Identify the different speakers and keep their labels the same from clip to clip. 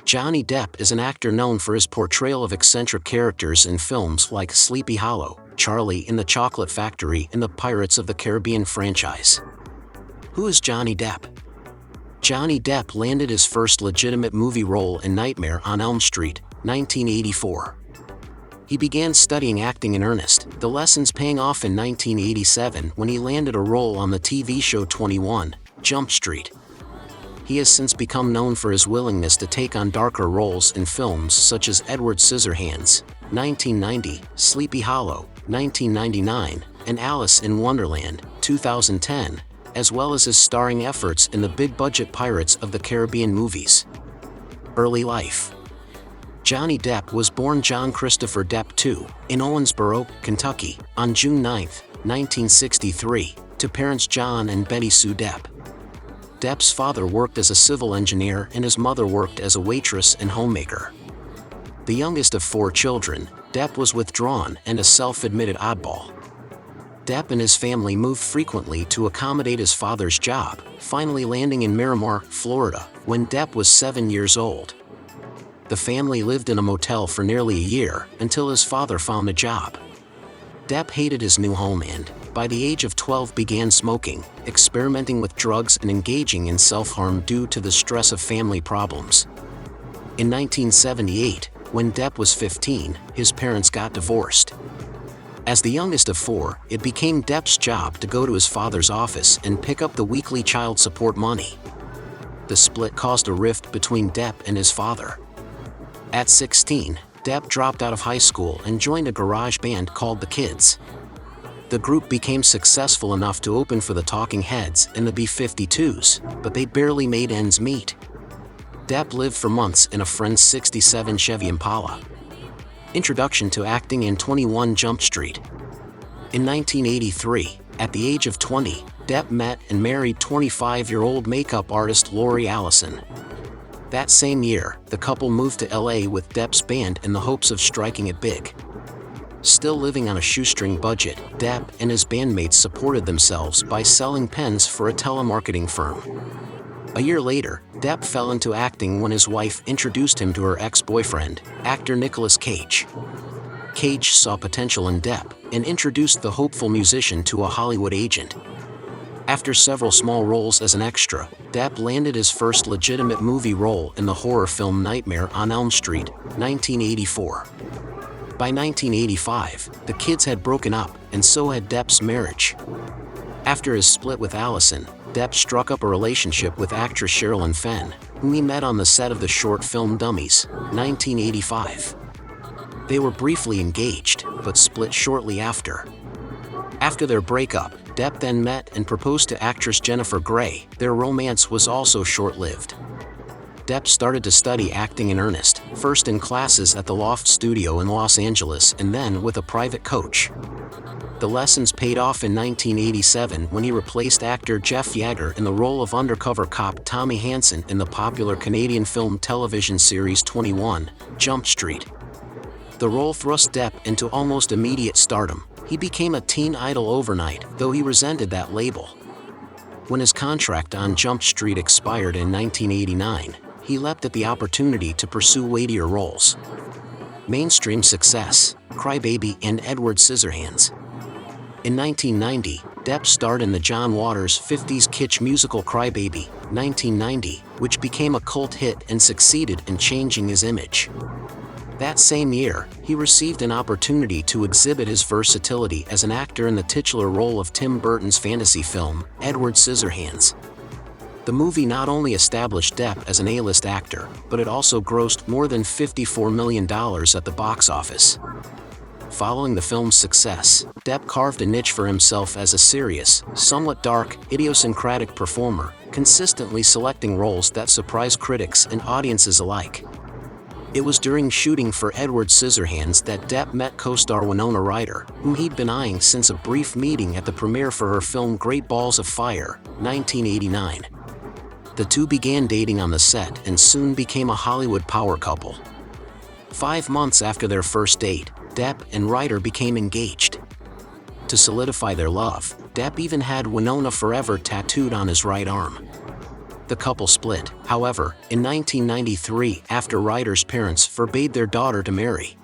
Speaker 1: Johnny Depp is an actor known for his portrayal of eccentric characters in films like Sleepy Hollow, Charlie in the Chocolate Factory, and the Pirates of the Caribbean franchise. Who is Johnny Depp? Johnny Depp landed his first legitimate movie role in Nightmare on Elm Street, 1984. He began studying acting in earnest, the lessons paying off in 1987 when he landed a role on the TV show 21 Jump Street. He has since become known for his willingness to take on darker roles in films such as Edward Scissorhands, 1990, Sleepy Hollow, 1999, and Alice in Wonderland, 2010, as well as his starring efforts in the big-budget Pirates of the Caribbean movies. Early life. Johnny Depp was born John Christopher Depp II in Owensboro, Kentucky, on June 9, 1963, to parents John and Betty Sue Depp. Depp's father worked as a civil engineer and his mother worked as a waitress and homemaker. The youngest of 4 children, Depp was withdrawn and a self-admitted oddball. Depp and his family moved frequently to accommodate his father's job, finally landing in Miramar, Florida, when Depp was 7 years old. The family lived in a motel for nearly a year until his father found a job. Depp hated his new home and, by the age of 12, began smoking, experimenting with drugs and engaging in self-harm due to the stress of family problems. In 1978, when Depp was 15, his parents got divorced. As the youngest of 4, it became Depp's job to go to his father's office and pick up the weekly child support money. The split caused a rift between Depp and his father. At 16, Depp dropped out of high school and joined a garage band called The Kids. The group became successful enough to open for the Talking Heads and the B-52s, but they barely made ends meet. Depp lived for months in a friend's '67 Chevy Impala. Introduction to acting in 21 Jump Street. In 1983, at the age of 20, Depp met and married 25-year-old makeup artist Lori Allison. That same year, the couple moved to LA with Depp's band in the hopes of striking it big. Still living on a shoestring budget, Depp and his bandmates supported themselves by selling pens for a telemarketing firm. A year later, Depp fell into acting when his wife introduced him to her ex-boyfriend, actor Nicolas Cage. Cage saw potential in Depp and introduced the hopeful musician to a Hollywood agent. After several small roles as an extra, Depp landed his first legitimate movie role in the horror film Nightmare on Elm Street, 1984. By 1985, the kids had broken up, and so had Depp's marriage. After his split with Allison, Depp struck up a relationship with actress Sherilyn Fenn, whom he met on the set of the short film Dummies, 1985. They were briefly engaged, but split shortly after. After their breakup, Depp then met and proposed to actress Jennifer Grey. Their romance was also short-lived. Depp started to study acting in earnest, first in classes at the Loft Studio in Los Angeles and then with a private coach. The lessons paid off in 1987 when he replaced actor Jeff Yeager in the role of undercover cop Tommy Hansen in the popular Canadian film television series 21 Jump Street. The role thrust Depp into almost immediate stardom. He became a teen idol overnight, though he resented that label. When his contract on Jump Street expired in 1989, he leapt at the opportunity to pursue weightier roles. Mainstream success, Crybaby and Edward Scissorhands. In 1990, Depp starred in the John Waters' 50s kitsch musical Crybaby, 1990, which became a cult hit and succeeded in changing his image. That same year, he received an opportunity to exhibit his versatility as an actor in the titular role of Tim Burton's fantasy film, Edward Scissorhands. The movie not only established Depp as an A-list actor, but it also grossed more than $54 million at the box office. Following the film's success, Depp carved a niche for himself as a serious, somewhat dark, idiosyncratic performer, consistently selecting roles that surprise critics and audiences alike. It was during shooting for Edward Scissorhands that Depp met co-star Winona Ryder, whom he'd been eyeing since a brief meeting at the premiere for her film Great Balls of Fire, 1989. The two began dating on the set and soon became a Hollywood power couple. 5 months after their first date, Depp and Ryder became engaged. To solidify their love, Depp even had Winona Forever tattooed on his right arm. The couple split, however, in 1993 after Ryder's parents forbade their daughter to marry.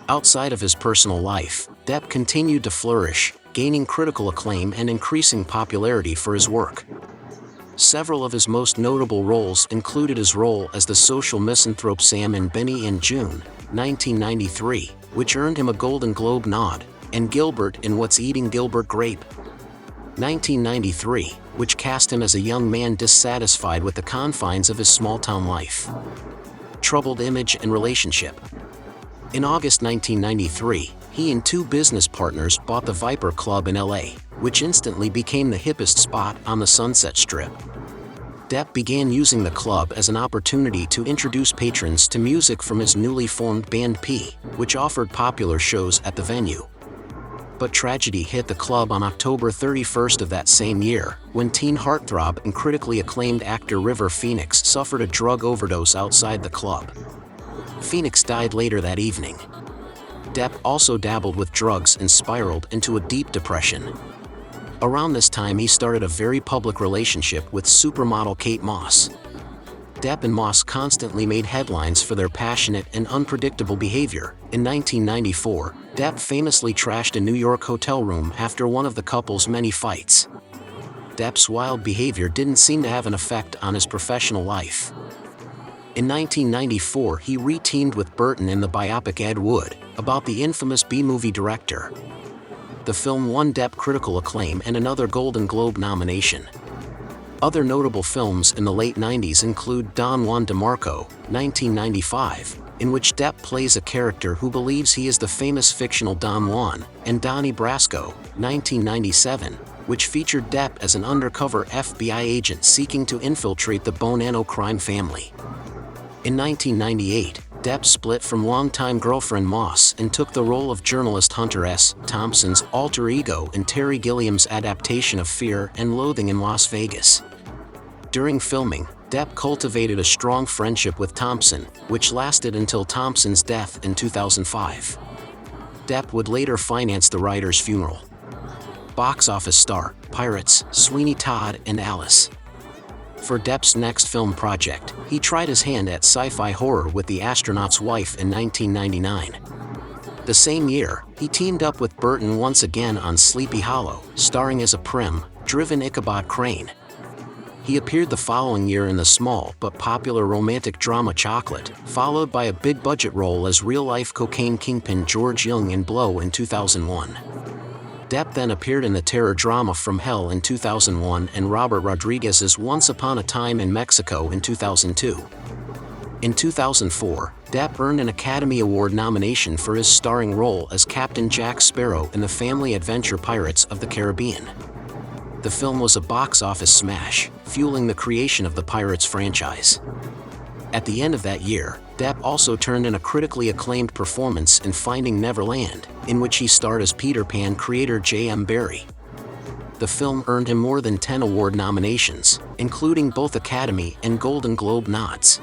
Speaker 1: Outside of his personal life, Depp continued to flourish, gaining critical acclaim and increasing popularity for his work. Several of his most notable roles included his role as the social misanthrope Sam in Benny and June, 1993, which earned him a Golden Globe nod, and Gilbert in What's Eating Gilbert Grape, 1993, which cast him as a young man dissatisfied with the confines of his small-town life. Troubled image and relationship. In August 1993, he and two business partners bought the Viper Club in LA, which instantly became the hippest spot on the Sunset Strip. Depp began using the club as an opportunity to introduce patrons to music from his newly formed band P, which offered popular shows at the venue. But tragedy hit the club on October 31st of that same year, when teen heartthrob and critically acclaimed actor River Phoenix suffered a drug overdose outside the club. Phoenix died later that evening. Depp also dabbled with drugs and spiraled into a deep depression. Around this time he started a very public relationship with supermodel Kate Moss. Depp and Moss constantly made headlines for their passionate and unpredictable behavior. In 1994, Depp famously trashed a New York hotel room after one of the couple's many fights. Depp's wild behavior didn't seem to have an effect on his professional life. In 1994, he re-teamed with Burton in the biopic Ed Wood, about the infamous B-movie director. The film won Depp critical acclaim and another Golden Globe nomination. Other notable films in the late 90s include Don Juan DeMarco, 1995, in which Depp plays a character who believes he is the famous fictional Don Juan, and Donnie Brasco, 1997, which featured Depp as an undercover FBI agent seeking to infiltrate the Bonanno crime family. In 1998, Depp split from longtime girlfriend Moss and took the role of journalist Hunter S. Thompson's alter ego in Terry Gilliam's adaptation of Fear and Loathing in Las Vegas. During filming, Depp cultivated a strong friendship with Thompson, which lasted until Thompson's death in 2005. Depp would later finance the writer's funeral. Box office star, Pirates, Sweeney Todd and Alice. For Depp's next film project, he tried his hand at sci-fi horror with The Astronaut's Wife in 1999. The same year, he teamed up with Burton once again on Sleepy Hollow, starring as a prim-driven Ichabod Crane. He appeared the following year in the small but popular romantic drama Chocolate, followed by a big-budget role as real-life cocaine kingpin George Young in Blow in 2001. Depp then appeared in the terror drama From Hell in 2001 and Robert Rodriguez's Once Upon a Time in Mexico in 2002. In 2004, Depp earned an Academy Award nomination for his starring role as Captain Jack Sparrow in the family adventure Pirates of the Caribbean. The film was a box office smash, fueling the creation of the Pirates franchise. At the end of that year, Depp also turned in a critically acclaimed performance in Finding Neverland, in which he starred as Peter Pan creator J.M. Barrie. The film earned him more than 10 award nominations, including both Academy and Golden Globe nods.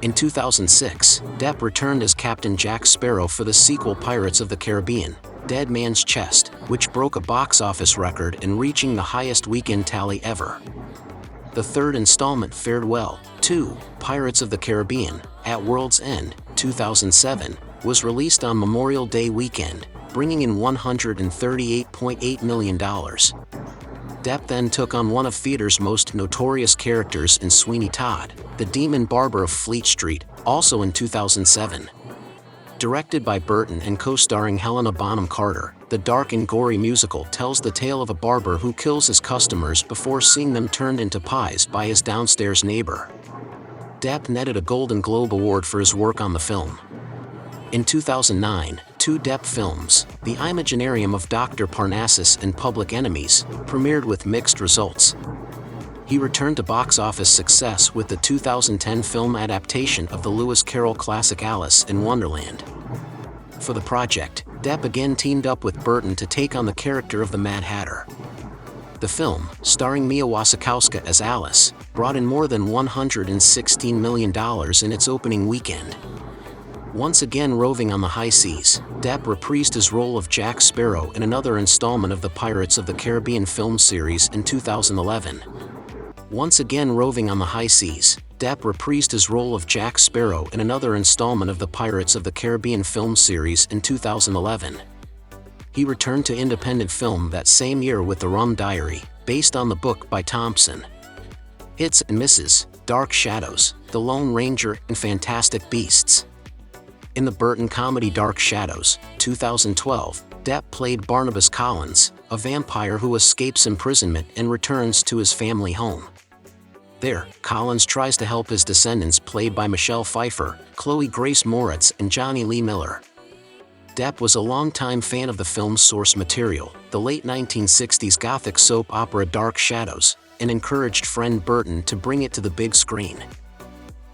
Speaker 1: In 2006, Depp returned as Captain Jack Sparrow for the sequel Pirates of the Caribbean, Dead Man's Chest, which broke a box office record in reaching the highest weekend tally ever. The third installment fared well, too. Pirates of the Caribbean, At World's End, 2007, was released on Memorial Day weekend, bringing in $138.8 million. Depp then took on one of theater's most notorious characters in Sweeney Todd, the Demon Barber of Fleet Street, also in 2007. Directed by Burton and co-starring Helena Bonham Carter, the dark and gory musical tells the tale of a barber who kills his customers before seeing them turned into pies by his downstairs neighbor. Depp netted a Golden Globe Award for his work on the film. In 2009, two Depp films, The Imaginarium of Dr. Parnassus and Public Enemies, premiered with mixed results. He returned to box office success with the 2010 film adaptation of the Lewis Carroll classic Alice in Wonderland. For the project, Depp again teamed up with Burton to take on the character of the Mad Hatter. The film, starring Mia Wasikowska as Alice, brought in more than $116 million in its opening weekend. Once again roving on the high seas, Depp reprised his role of Jack Sparrow in another installment of the Pirates of the Caribbean film series in 2011. Once again roving on the high seas, Depp reprised his role of Jack Sparrow in another installment of the Pirates of the Caribbean film series in 2011. He returned to independent film that same year with The Rum Diary, based on the book by Thompson. Hits and misses: Dark Shadows, The Lone Ranger, and Fantastic Beasts. In the Burton comedy Dark Shadows, 2012, Depp played Barnabas Collins, a vampire who escapes imprisonment and returns to his family home. There, Collins tries to help his descendants, played by Michelle Pfeiffer, Chloe Grace Moretz, and Johnny Lee Miller. Depp was a longtime fan of the film's source material, the late 1960s gothic soap opera Dark Shadows, and encouraged friend Burton to bring it to the big screen.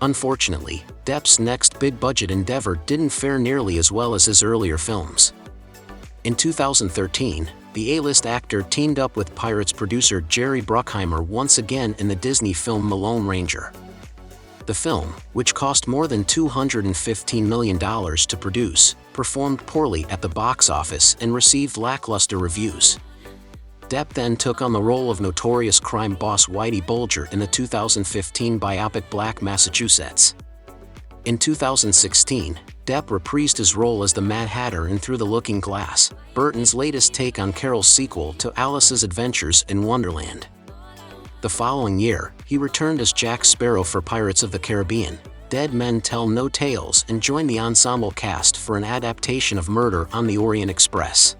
Speaker 1: Unfortunately, Depp's next big-budget endeavor didn't fare nearly as well as his earlier films. In 2013, the A-list actor teamed up with Pirates producer Jerry Bruckheimer once again in the Disney film The Lone Ranger. The film, which cost more than $215 million to produce, performed poorly at the box office and received lackluster reviews. Depp then took on the role of notorious crime boss Whitey Bulger in the 2015 biopic Black Massachusetts. In 2016, Depp reprised his role as the Mad Hatter in Through the Looking Glass, Burton's latest take on Carol's sequel to Alice's Adventures in Wonderland. The following year, he returned as Jack Sparrow for Pirates of the Caribbean, Dead Men Tell No Tales, and joined the ensemble cast for an adaptation of Murder on the Orient Express.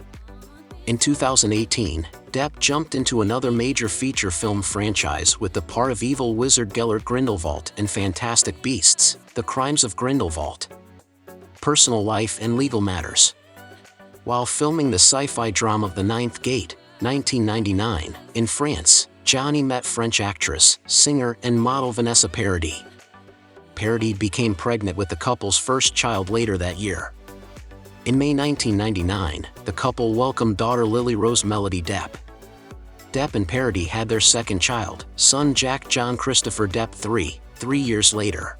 Speaker 1: In 2018, Depp jumped into another major feature film franchise with the part of evil wizard Gellert Grindelwald in Fantastic Beasts: The Crimes of Grindelwald. Personal life and legal matters. While filming the sci-fi drama The Ninth Gate, 1999, in France, Johnny met French actress, singer, and model Vanessa Paradis. Paradis became pregnant with the couple's first child later that year. In May 1999, the couple welcomed daughter Lily Rose Melody Depp. Depp and Paradis had their second child, son Jack John Christopher Depp III, 3 years later.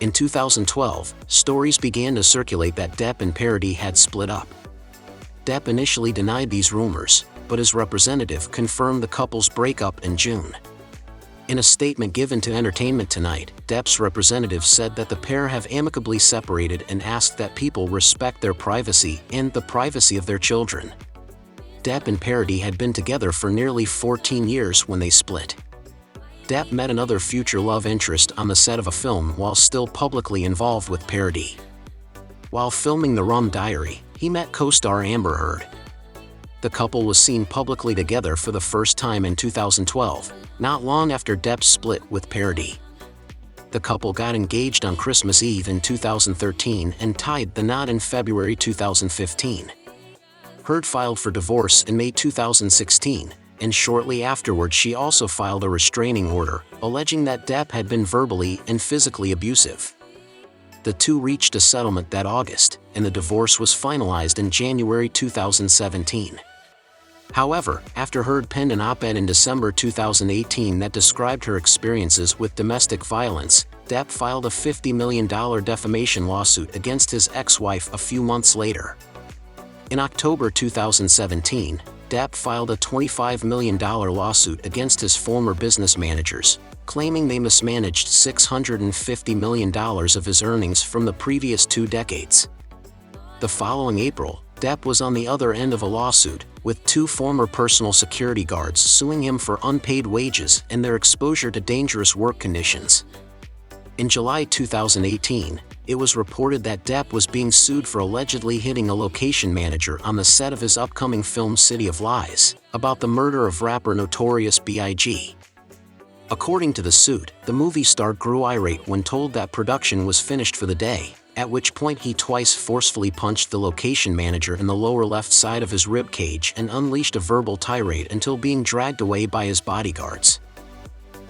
Speaker 1: In 2012, stories began to circulate that Depp and Paradis had split up. Depp initially denied these rumors, but his representative confirmed the couple's breakup in June. In a statement given to Entertainment Tonight, Depp's representative said that the pair have amicably separated and asked that people respect their privacy and the privacy of their children. Depp and Paradis had been together for nearly 14 years when they split. Depp met another future love interest on the set of a film while still publicly involved with Paradis. While filming The Rum Diary, he met co-star Amber Heard. The couple was seen publicly together for the first time in 2012, not long after Depp split with Paradis. The couple got engaged on Christmas Eve in 2013 and tied the knot in February 2015. Heard filed for divorce in May 2016, and shortly afterward she also filed a restraining order, alleging that Depp had been verbally and physically abusive. The two reached a settlement that August, and the divorce was finalized in January 2017. However, after Heard penned an op-ed in December 2018 that described her experiences with domestic violence, Depp filed a $50 million defamation lawsuit against his ex-wife a few months later. In October 2017, Depp filed a $25 million lawsuit against his former business managers, claiming they mismanaged $650 million of his earnings from the previous 2 decades. The following April, Depp was on the other end of a lawsuit, with 2 former personal security guards suing him for unpaid wages and their exposure to dangerous work conditions. In July 2018, it was reported that Depp was being sued for allegedly hitting a location manager on the set of his upcoming film City of Lies, about the murder of rapper Notorious B.I.G. According to the suit, the movie star grew irate when told that production was finished for the day, at which point he twice forcefully punched the location manager in the lower left side of his rib cage and unleashed a verbal tirade until being dragged away by his bodyguards.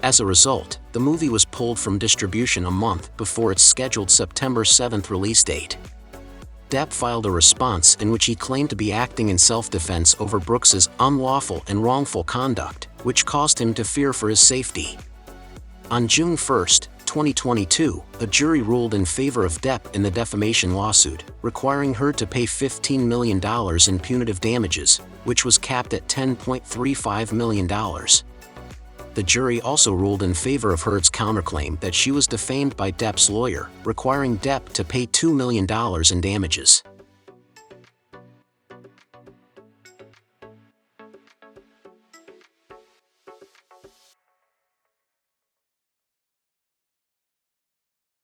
Speaker 1: As a result, the movie was pulled from distribution a month before its scheduled September 7th release date. Depp filed a response in which he claimed to be acting in self-defense over Brooks's unlawful and wrongful conduct, which caused him to fear for his safety. On June 1, 2022, a jury ruled in favor of Depp in the defamation lawsuit, requiring her to pay $15 million in punitive damages, which was capped at $10.35 million. The jury also ruled in favor of Heard's counterclaim that she was defamed by Depp's lawyer, requiring Depp to pay $2 million in damages.